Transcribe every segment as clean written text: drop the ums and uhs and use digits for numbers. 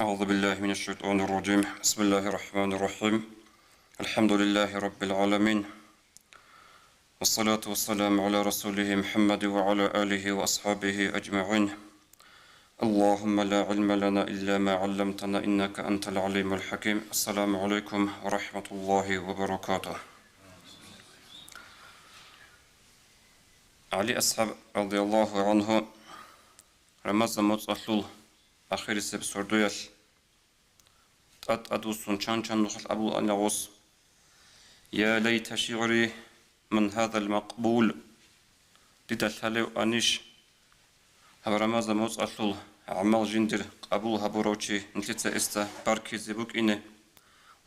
أعوذ بالله من الشيطان الرجيم. بسم الله الرحمن الرحيم. الحمد لله رب العالمين، والصلاة والسلام على رسوله محمد وعلى آله وأصحابه أجمعين. اللهم لا علم لنا إلا ما علمتنا إنك أنت العليم الحكيم. السلام عليكم ورحمة الله وبركاته. علي أصحاب رضي الله عنه رمضان متصل آخر سب سردويل أدوسون شان نخل أبو أنغوس. يا ليت شعري من هذا المقبول لدلالو أنيش هذا رمضان متصل عمل جندر قبول هبروتشي نتلت استا باركي زبوك إنه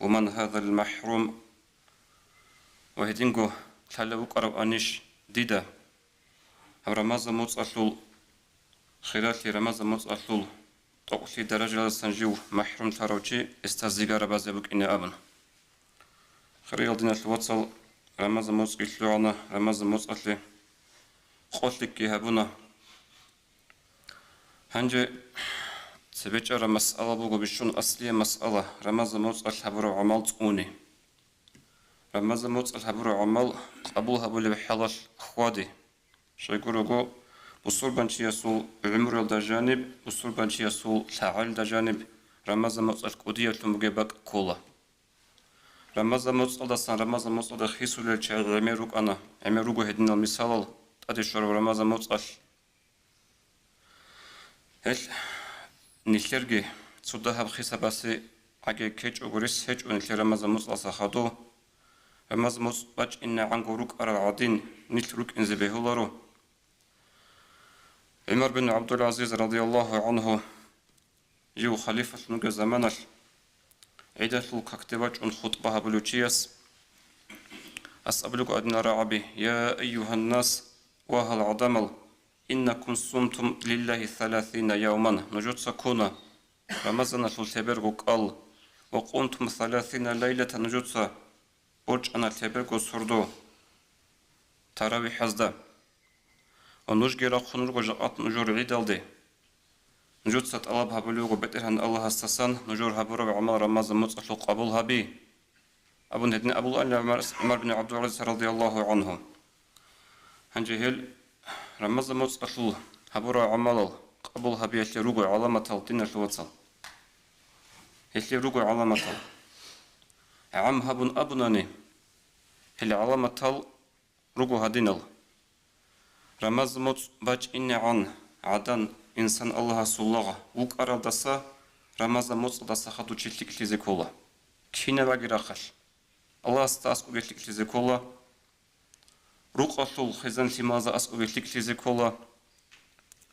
ومن هذا المحروم وهدينغو تلالو قرب أنيش ديدا هذا رمضان متصل خلال رمضان متصل تقصي درجة السنجو محروم تروتشي استازيغار بازبوك إنه أبن خريال دينا الوصل رمضان متصل عنا رمضان متصل قلتك هبونا هنجي سبيتشارة مسألة بوغو بشون أصلية مسألة رمضان متصل هبرو عمل تقوني رمضان متصل هبرو عمل قبول هبولي بحلال خوادي شايقولوغو بصور بانشي يسول عمر دا جانب بصور بانشي يسول تعال دا جانب رمضان متصل قدية تمجيبك كولا رمضان متصل دا سان رمضان متصل دا خيسول الشيء عمروك أنا عمروكو هدنا المثال تأتي شرب رمضان متصل هل نيشرجي صدها بخيسة بس عجي كيج أقوليس هيج ونيشر رمضان متصل سخادو رمضان متصل بج إن عنقروك أرى عادين نيشروك إنزبيه لارو عمر بن عبد العزيز رضي الله عنه يو خليفة نوجا زمانش عيدة الكتبات عن خطبها بلوتشيس أسألك أدنى رعبي يا أيها الناس وهل عدمل إنكم صمتم لله 30 يوما نجد سكونا رمضان التبرق قال وقمتم 30 ليلة نجد برج أنا التبرق سردو تراوي حزدا ونجرا خنور وجاءت نجور عيدالدي نجود سات الله بهبلوغ بترهن الله استسان نجور هبرو عمر رمضان متصل قبولها بي أبو ندن أبو عمر بن عبد العزيز رضي الله عنه هنجهل رمضان متصل هبرو عمل قبولها بي يشلي روغو علامة الدين الوصل يشلي روغو علامة عم هبن أبناني هل علامة روغو هدينل رمضان متصل باج إن عن عدن إنسان الله سلّغة وقرأ دسا رمضان متصل دسا خدو تشلك لزكولا كينا باقي راخش الله استاسكو بيتلك لزكولا رقصل خزان لماذا أسكو بيتلك لزكولا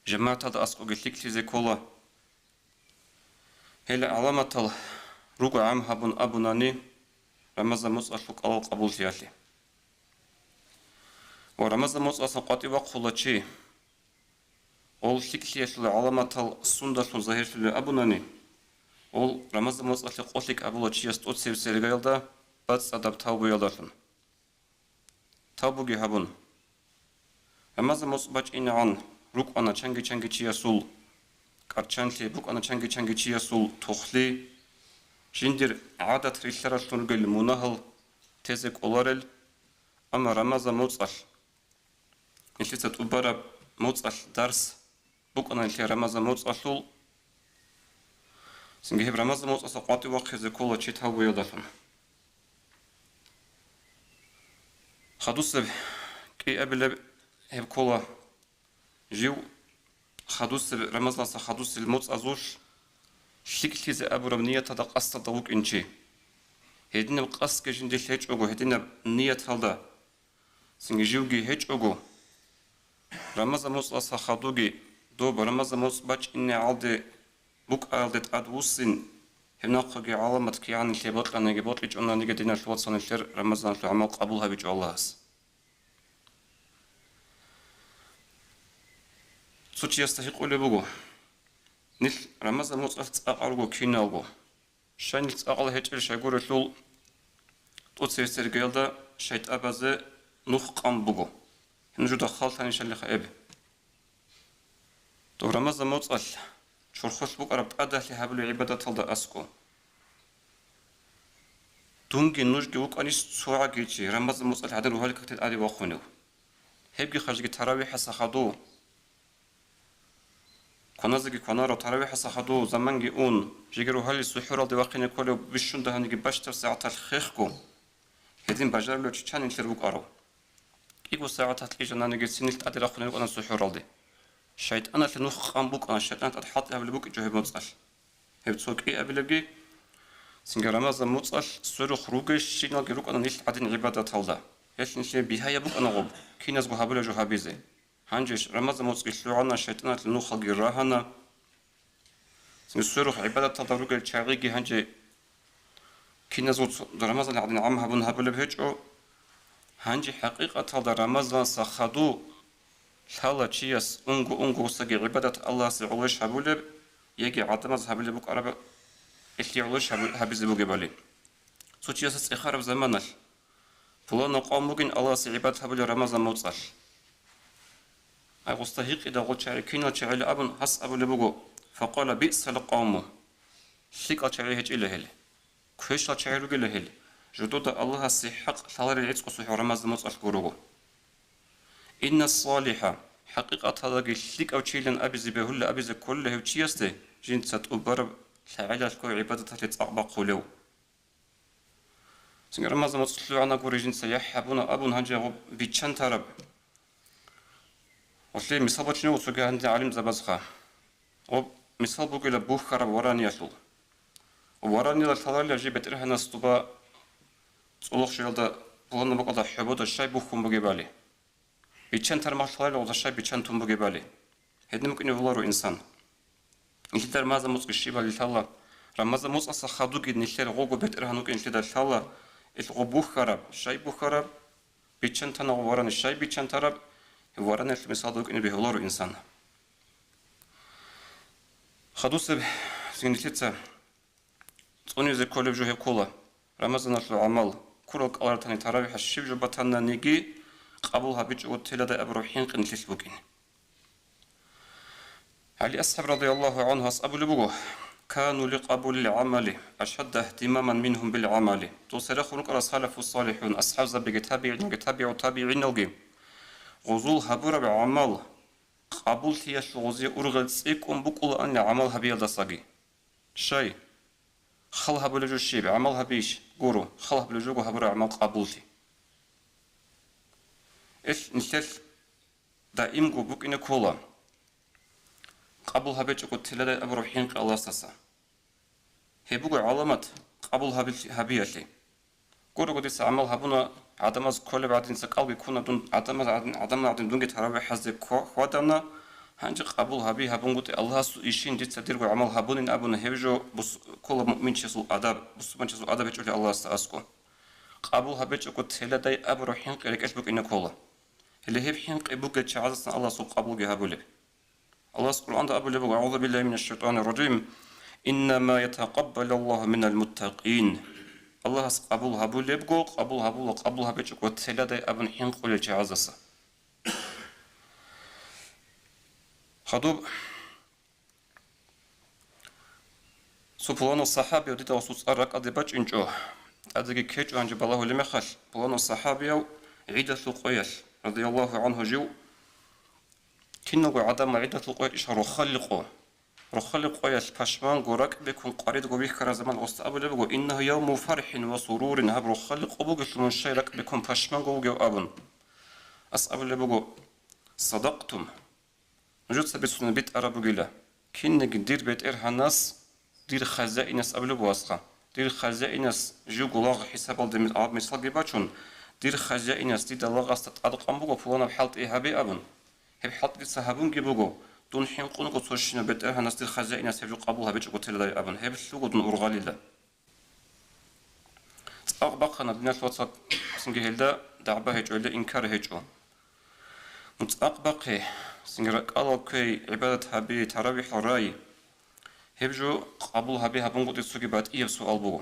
جماعة دا أسكو بيتلك لزكولا هلا علامة رقع عم هبن أبناني رمضان متصل فوق قبول سياسي ورمضان متصل قاتي وقفل شيء ол шикшиешлі аламатал сундашлы захиршлі абунани ол рамазан муслахи қошлик абула чияст от севсергайлда бац адап таубу ялдашын таубуги хабун рамазан мусбач инан рук ана чанги чиясул карчанли бук ана чанги чиясул тухли жиндир адат рилларашлунгел мунахал тезек оларел ама рамазан муслах нишицат убара муслах дарс بوك أنا اللي رمضان متصل سنجيب رمضان متصل قاطي وقت زكولة شيء تهوي يضافن خدوس كي قبل هب كولا جيو خدوس رمضان خدوس الموت أزوش شكل زي أبو رمنية تدق أصلا دوك إنشي هدينا بقص كجندي هيج أجو هدينا نية هالدا سنجيو جي هيج أجو رمضان متصل خدوجي دو برمضان مصباح إني عادي بوك عادت أدوسين هناقة علامة كيان اللي بطل أنا جبت ليش أنا نيجي دينا شوات سنة شر رمضان في عمل قبولها بيج الله هس سوتش يستحق ولا بقو نل رمضان مصباح تأقلقو كينالقو شان تأقل هيك إيش يقول شلول توصير سرقيلدا شيت أبزة نخ قام بقو هنجو دخل ثاني شل خيب تو رمضان متصل شرخص بوك أرب أداه لهابلو عبادة تلدا أسكو دونجي نوجي وك أنيس سوعة جيتشي رمز المصال عدن وهالك كتير آدي واخونو هبجي خرجي تراويح سخدو كنازجي كنارو تراويح سخدو زمانجي أون جيجرو هالي سحور دي واقين كله بشون ده هنيجي باشتر ساعة الخيخكو هدين بجار لو تشان ينشر بوك أرو إيجو ساعة تلقي جنانجي سنيل أدي راخونو أنا سحور دي شيطان اللي نخ بوك أنا شيطان تحط قبل بوك جهب مصال هبتسوك إيه قبل سنجر رمز المصال سورو خروجش شينا جروك أنا نيل عدن عبادة تلدا هيش نشي بهاي بوك أنا غب كي ناس جهابلا جهابيزه هنجش رمز المصال شلوعنا شيطان اللي نخ جراهنا سنجر عبادة تلدا روج الشاقي هنجي كي ناس رمز اللي عدن عمها بن هبلا بهجو هنجي حقيقة تلدا رمز سخدو حالا چیاس اونگو سگی عبادت الله سعولش هبوله یکی عطماز هبوله بک عرب اشتیعولش هبیز بوگی بالی سو چیاس اخرب زمانش فلان قام بگین الله سعبادت هبوله رمضان موصل اغستهيق اذا قلت شاركين وشعل ابن حس ابو بوگو فقال بئس القوم شيك اشعل هج الهل كوش اشعل الهل جدود الله الصحق ثالر يعتق صح رمضان موصل غروغو إن الصالحة حقيقة هذا الشيك أو شيء لن أبز بهول أبز كله وشيسته جنسة أبرب تعالى الكو عبادة تتأقبق قلو سنجر ماذا مصلو عنا قوري جنسة يحبونا أبون هنجي بيتشان ترب وصلي مثال بچنو وصوغي هندي عالم زبازخا مثال بوغي لبوخ خرب وراني يشل وراني للثالر لجي بترها نستوبا صلوخ شيالدا بلان بقضا حبودا الشاي بوخكم بوغي بالي بيتشان ترماشلار ولا شيء بيتشان تنبغي بالي هذا ممكن يغلروا إنسان إنتر ماذا مصق الشيء بالي ثلا رمزا مصق صخادو كده نشتري غوغو بتره هنوك إنتر ثلا الغبوخ خراب شيء بخراب بيتشان تنا وران الشيء بيتشان تراب وران المصادق إنه بيغلروا إنسان خدوس سنتيتا توني زي كل وجوه كولا رمزا نطلع عمل كل القرار تاني تراويح الشيء جبتنا نيجي قبولها بيجو تلدا أبروحين قنتلش بوكين علي أصحاب رضي الله عنه أصحاب لبوغو كانوا لقبول العمل أشد اهتماما منهم بالعمل توصل خلق الصالح الصالحون أصحاب زبق تابعين الجيم غزول هبورا بعمل قبول تياش غزي أرغل سيكون بقول أن عمل هبيل دساقي شيء خلها بلجو الشيء عملها بيش قورو خلها بلجو هبورا عمل قبولتي إيش نشل دائم جوبك إن كولا قبل هبيج قلت لدا أبروحين الله ساسا هبوق علامات قبل هبيشلي قولوا قديس عمل هبونا عدمز كل بعدين سقال بيكون دون عدم عدم دون تراوي حزب خوادنا هنج قبل هبون قلت الله إيشين ديت تدير عمل هبون أبونا هبجو بس كل مؤمن شسوا أدب بس من شسوا أدب يجول الله ساسكو قبل هبيج قلت لدا أبروحين قلك إيش بك إن كولا اللي هي حين قبوك تشعزنا الله سوق قبول جهابله الله سبحانه وتعالى أبو لبوا أعوذ بالله من الشيطان الرجيم إنما يتقبل الله من المتقين الله قبول هبو لبقو قبول هبيتشك وتسلا أبن حين قول تشعزنا خدوب سبحان الصحابي وديت وصوص أرق أدبج إنجو أدري كيج أنج بالله لما خش سبحان الصحابي عيدة القياس رضي الله عنه جو كنو عدم عدة القياس إشهر رخلق قياس فشمان قرق بكون قريد قبيح كرزمان واستقبل بقو إنه يوم فرح وسرور هب رخلق أبوك من شيرك بكون فشمان قوجو أبن أسأبل بقو صدقتم نجد سبسون بيت أرابو جلا كنك دير بيت إرهاناس دير خزائنس أبل بواسخة دير خزائنس جو قلاغ حساب الدمت عاب مثال جباتشون دير خزائنس دي دلاغاس تتعدق بقو فلانا بحالت إيهابي أبن هب حالت دي سهبون جبقو دون حين قنقو توشينا بيت إرهاناس دير خزائنس هبجو قبولها بيجو تلا أبن هب شلوغو دون أرغالي لا أغبقنا بناس واتساب سنجي هلدا دعبا هيجو إلا إنكار هيجو متأقبقي سنجرك الله كي عبادة هبي تراويح الرأي هبجو قبول هبي هبون قد يسوقي بعد إيه سؤال بو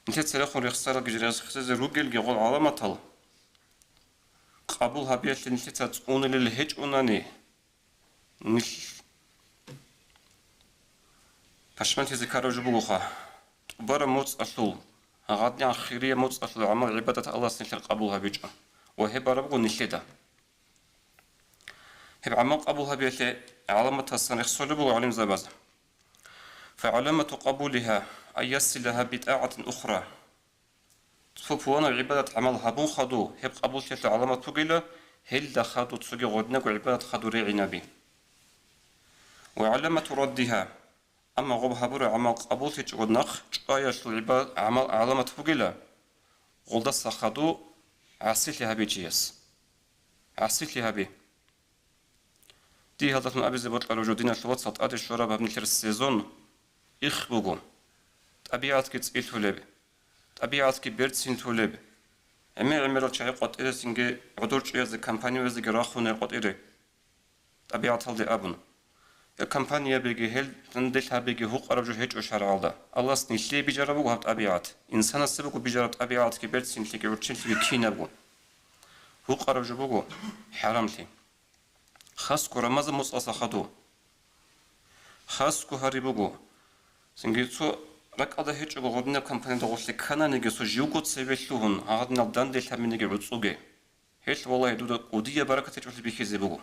نتيت سلاخون رخصارة جريز خزز روجل جغول علامة تل قبول هبي اللي نتيت تقون للهج أناني هشمنتي ذكر جبوخا برا موت أصل غادي خيرية موت أصل عمل عبادة الله سنشر قبولها بيجا وهي بربو نشيدا هب عمل قبولها بيجا علامة السنة خصولبو علم زباز فعلامة قبولها أن يصلها بطاعة أخرى تفوفونا عبادة عملها بون خدو هب قبول شيء علامة تقيلة هل دخلوا تسوقي غدنك وعبادة خدو ريعنا به وعلامة ردها أما غبها برا عمل قبول شيء غدنك شقايا شو عبادة عمل علامة تقيلة غلدا سخدو عسيتها بيجيس عسيتها به دي هذا من أبي زبط الوجودين الوقت صوت أدي الشراب ابن السيزون يخبقوا طبيعتك تسئل تولب طبيعتك بيرتسين تولب عمل شيء قط إيه سنجي عدور شيء زي كامبانيا زي جراخون قط إيه طبيعة هذا أبن الكامبانيا بيجي هل تندلها بيجي هو قرب جو هيج أشهر على الله سنيشلي بيجربوا وهاب طبيعات إنسان السبب بيجرب طبيعات كبيرتسين تيجي ورتشين تيجي كينابو هو قرب جو بقو حرامتي خاص كرمز مصاص خدو خاص كهاري بقو سنجيتو رك هذا هيج غدنا كامبانيا دغوش كنا نجسو جيوكو تسيبلوهن هادنا دان دل تامين نجي رتسوجي هيش والله دودا قودية بركة تجول بيخيز بقو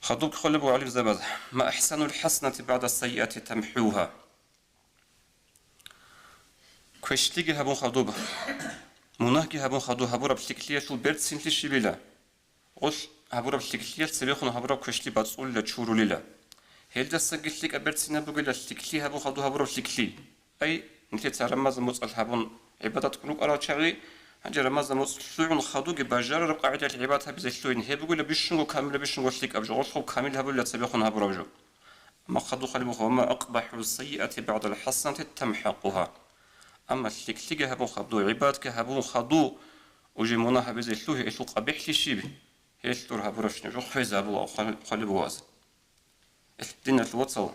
خدوك خلبوا علي زبز ما أحسن الحسنة بعد السيئة تمحوها كشتيجي هبون خدوب مناهجي هبون خدو هبورا بشكلية شو بيرد سنتي شبيلا غش هبورا بشكلية سبيخون هبورا كشتي بتصول لتشورو ليلا هل ده سجلتك أبرد سنة بقول شكلي هبون خدو هبورا بشكلي أي نتي ترمز موت الهبون عبادة كروك أراد شغلي هنجر رمز موت شلون خدو جباجر رقعة العبادة بزشلون هي بقول بيشنو كامل بيشنو شليك أبجو غش خو كامل هبول سبيخون هبورا بجو ما خدو خلبو ما أقبح السيئة بعد الحسنة تمحقها أما شكلي هبون خدو عبادك هبون خدو وجي مناها بزشلوه إيشو قبيح لشيبي هيشتور هبورا شنو جو خيز هبو خلبو واز الدين الوصل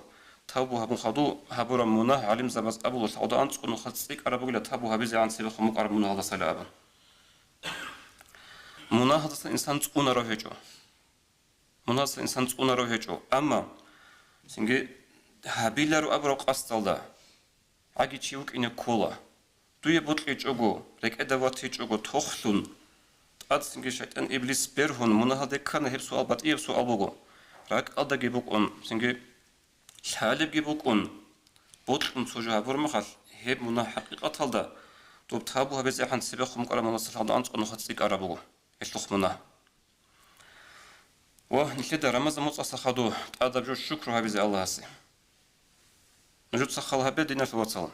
تابو هبون خدو هبورا مناه علم زبز أبو السعودة أنت كنو خلصيك أربو إلى تابو هبزي عن سبيخ مقرب مناه الله سلام مناه هذا الإنسان تكون روحجو مناه الإنسان تكون روحجو أما سنجي هبيلر أبرو قصدل ده عجي تشيوك إنه كولا دوي بطل يجوجو لك أدوات يجوجو تخلون تقاد سنجي شيطان إبليس بيرهون مناه هذا كان هب سؤال بات إيه سؤال بوجو راك أدا جيبوك سنجي شالب جيبوك بطل سوجها برمخال هب منا حقيقة هذا توب تابوها بزحن سبيخ مقرم نصر هذا أنت أنو خدسيك أرابوه إيش منا ونشد رمز مصاص خدو تقاد بجو الشكر هبزي الله هسي نجود سخالها بدينا في وصل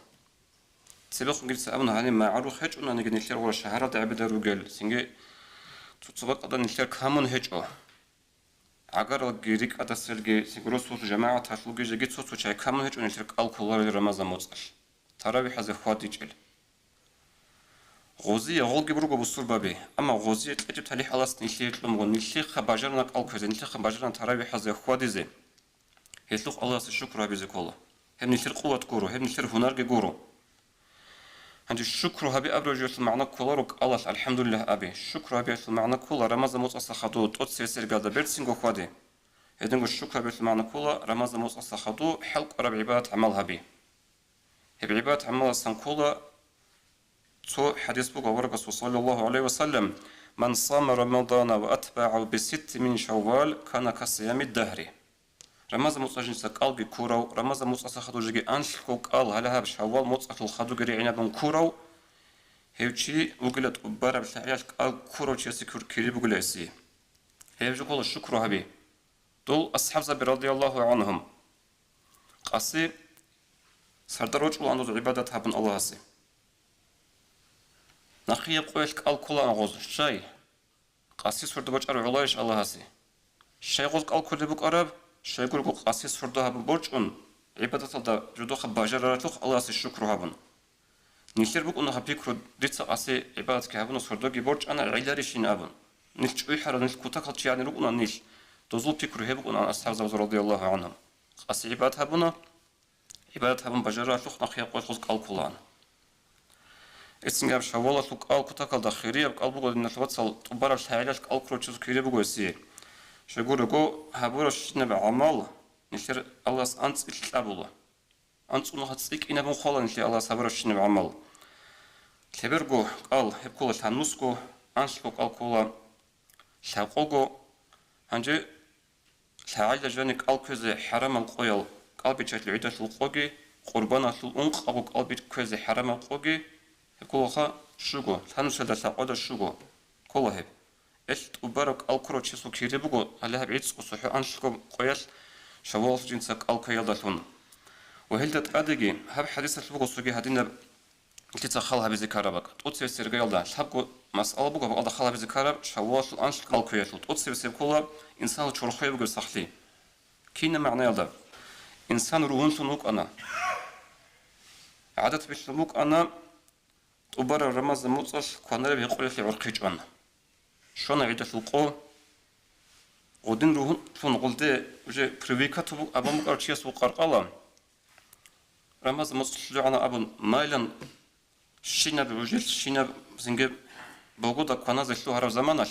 سبيخ نجلس أمنا هني ما عرو خيج أنا نجي نشير ولا شهرة عبد الرجال سنجي تتصبق أدا نشير كامون هيجو أگر الجريك أتسرج سيقولوا جماعة تشلوجي جيت صوت شيء كامل هيك ونشرك الكولار رمضان مصر ترى بحذف خاطي جل غوزية غول جبرو بصور بابي أما غوزية تجيب تليح الله سنيشيك لمغون نيشيك خباجرنا الكوزين نيشيك خباجرنا ترى بحذف خاطي زي هيسلوك الله الشكر هبي زكولا هم نشر قوة كورو هم نشر هنر جورو عند الشكر هبي أبرج المعنى كولارك الله الحمد لله أبي الشكر هبي المعنى كولا رمضان مصر خدو توت سير قاعدة بيرسينغو خادي هذا الشكر هبي المعنى كولا رمضان مصر خدو حلق رب عباد عملها بي هب عباد عمل سنكولا تو حديث بوغا ورقة صلى الله عليه وسلم من صام رمضان وأتبعه بست من شوال كان كصيام الدهر رمضان مصر جنس قلبي كورو رمضان مصر خدو جي أنشكو قال هلا هب شوال مصر خدو جري عنب كورو هيوشي وقلت أبارة بتاعيش قال كورو تشيسي كيري بقوليسي هيوشي كل الشكر هبي دول أصحاب زبير رضي الله عنهم قاسي سردروج وعنده عبادة هبن الله هسي نخي قويش قال كلا أغوز شاي قاسي سردروج أرو علايش الله هسي شاي غوز قال كل بك أرب شاي قول قاسي سردها هبن برج عبادة الله جدو خباجر راتوخ الله هسي الشكر هبن نيشير بك أنها بيكرو ديت قاسي عبادة كهبن سردوجي برج أنا عيلاريشين أبن نيش أي حرا نيش كوتاك يعني رقنا نيش دوزل بيكرو هبك أن أصحاب زوج رضي الله عنهم قاسي عبادة هبنا عبادة هبن بجرا شوخ نخيا قوي خذ قال كلان إتسنجاب شوالا شوك قال كوتاك الداخلية بقال بقول إن الواتسال تبارك تعالى قال كروتشوز كيري بقول سي شجورة جو هبورة شنو بعمل نشر الله أنت التابولا أنت أنه هتصيك إنا بنخولا نشي الله صبر الشنو عمل تبرجو قال هبكولا تنوسكو أنشكو قال كولا شاقوجو هنجي شاعل جانك قال كذا حرام القيل قلبي شكل عدة القوجي قربان الأنق أبو قلبي كذا حرام القوجي هبكولا خا شوجو تنوس هذا شاقودا شوجو كولا هب إيش تبارك الكرو تشيسو كيربوجو على هبعيد صحو أنشكو قيل شوال جنسك الكيل دلون وهل تتأدقي هب حديث البوجو سوجي هدينا تتخلها بذكرك تقصي السرقة يلا تحبوا مسألة بقى بعض خلها بذكرك شواش الأنش قالكويات تقصي بسبكولا إنسان تشرخيه بقول صحلي كينا معنى يلا إنسان روحن سنوك أنا عادة بيشلوك أنا تبرر رمز الموتصل كونر بيقول في عرقيج أنا شون عيدة القو ودين روحن شون قلت وجه بريفيكات أبو مقارشيس وقرقلا رمز الموتصل أنا أبو مايلن شينا بوجل شينا زنجة بوجودا قناة زلوا هرب زمانش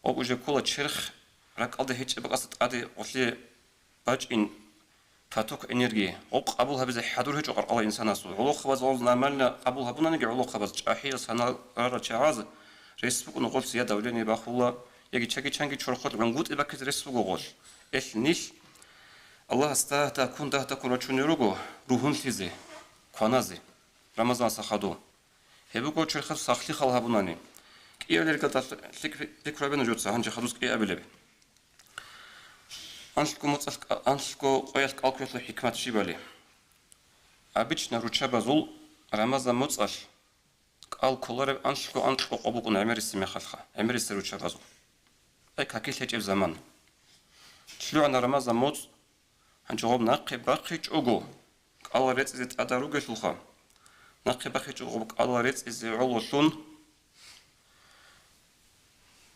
أو وجه كولا تشرخ رك ألده هيج بقصد أدي وشلي باج إن تاتوك إنرجي أو قبولها بزي حدور هيج أقر الله إنسان أسود علو خبز عوز نعملنا قبولها بنا نجي علو خبز أحيل سنة رارا تشعاز ريسبوك نقول سيادة وليني باخولا يجي تشجي تشجي تشرخات عنقود إبكت ريسبوك غوش إيش نيش الله استا تكون ده تكون رجوني روجو روحون تيزي قنازي رمضان سخادو هبوكو تشرخ سخلي خلها بناني كيالر كتا فكرة بينو جوتسا هنجي خدوس كي أبلبي أنشكو قياس كالكوليتلو حكمة شيبالي обычно ручаба зул рамазан моцаш калкуларе аншко қобугун эмериси мехалха эмериси ручаба зул ай какил хечев заман члуана рамазан моц анчогом нақи бақич угу каларец изет адаругешулха نقي بخيج وقبك الله ريت إزاي علوشون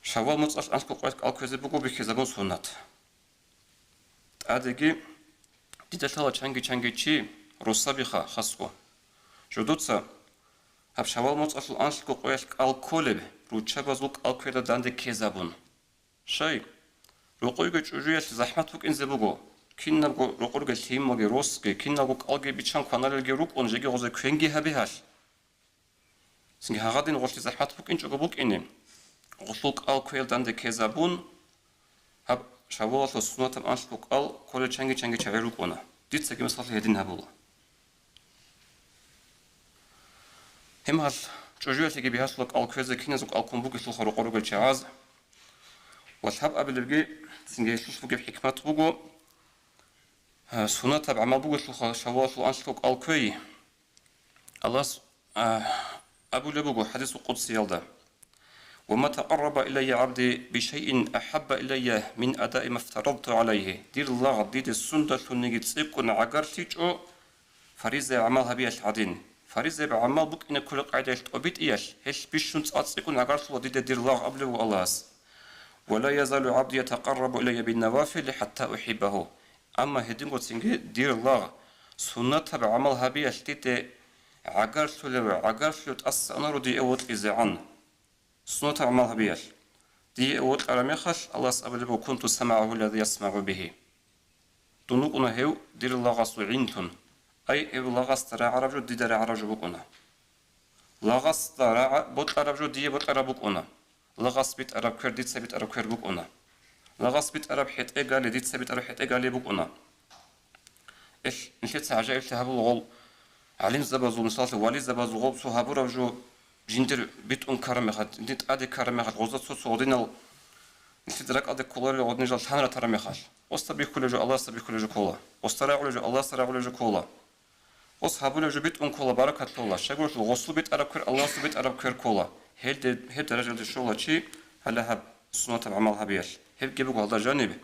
شوال متصل أنسكو قويت الكوزي بقو بكيزابون سونات أديكي دي تلا چنگي چي روسا بيخا خاصكو جودوتسا هب شوال متصل أنسكو قويت الكولب روچا بازوك الكويدا داندي كيزابون شاي روقويغو چوجويا زحمت بوك إنزي بقو كيننا고 로꼬르게 팀먹이 로스게 킨나고 깔게 비창 관할게 룩온 제게 고제 괜기 합이하시 신기 하가딘 고시 자하트 북인 쪼고 북이님 고슬 알코엘단데 케자분 합 샤보서 수나탄 안스북 알 콜레 챙기 차베룩오나 뒷세게 məsал 헤딘 하불 햄할 쪼주야세게 비하슬 알코에제 키나속 알콤북이 슬 로꼬르게 차аз وثاب أبلغي 신기 수스북의 히크마트 보고 سنة تبع ما بقول شواف وأنشلوك الكوي الله أبو لبوغو حديث قدسي يلدا وما تقرب إلي عبدي بشيء أحب إلي من أداء ما افترضت عليه دير الله ديد السنة نيجي تسيقون عقرتيجو فريزة عملها بيش عدين فريزة بعمل بك إن كل قاعدة أبيت إيش هش بيشون تسيقون عقرت وديد دير الله أبلغ الله ولا يزال عبدي يتقرب إلي بالنوافل حتى أحبه أما هدينغو تسينجي دير الله سنة تبع عملها بيش تيتي عقرسلو تأس أنارو دي أوت إزعان سنة تبع عملها بيش دي أوت أرميخش الله سأبلغو كنت سمعه الذي يسمع به دونوكونا هيو دير الله غاسو عينتون أي إيو لغاس ترى عربجو دي داري عربجو بكونا لغاس ترى بوت عربجو دي بوت عربوكونا لغاس بيت عرب كير ديت سبيت عرب كير بكونا لغاس بيت عرب حيت إيقالي ديت سبيت عرب حيت إيقالي بكونا إيش نشيت عجائب تهابو الغول علم زبازو مثال والي زبازو غول سو هابو ربجو جندر بيت كرم خد ديت أدي كرم خد غوزات سو غدينا نشيت راك أدي كولاري غد نجال ثانرة ترمي خاش وستبي كل جو الله ستبي كل جو كولا وستراعو جو الله ستراعو جو كولا وس هابو جو بيت كولا بركة الله شغل غسل بيت عرب كير الله سو بيت عرب كير كولا هل درجة الشغل شيء هلا هب سنة عملها بيش هل جيبوا هذا جانب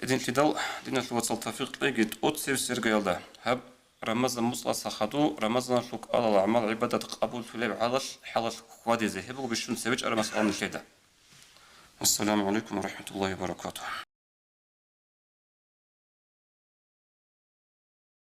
إذن تدل دينا شو وصل توفيق لقيت أتصير سرقة هب رمضان مصلى سخدو رمضان شوك على الأعمال عبادة قبول في لعب حلش خوادي زهبوا بيشون سويج على مسألة الشدة. السلام عليكم ورحمة الله وبركاته.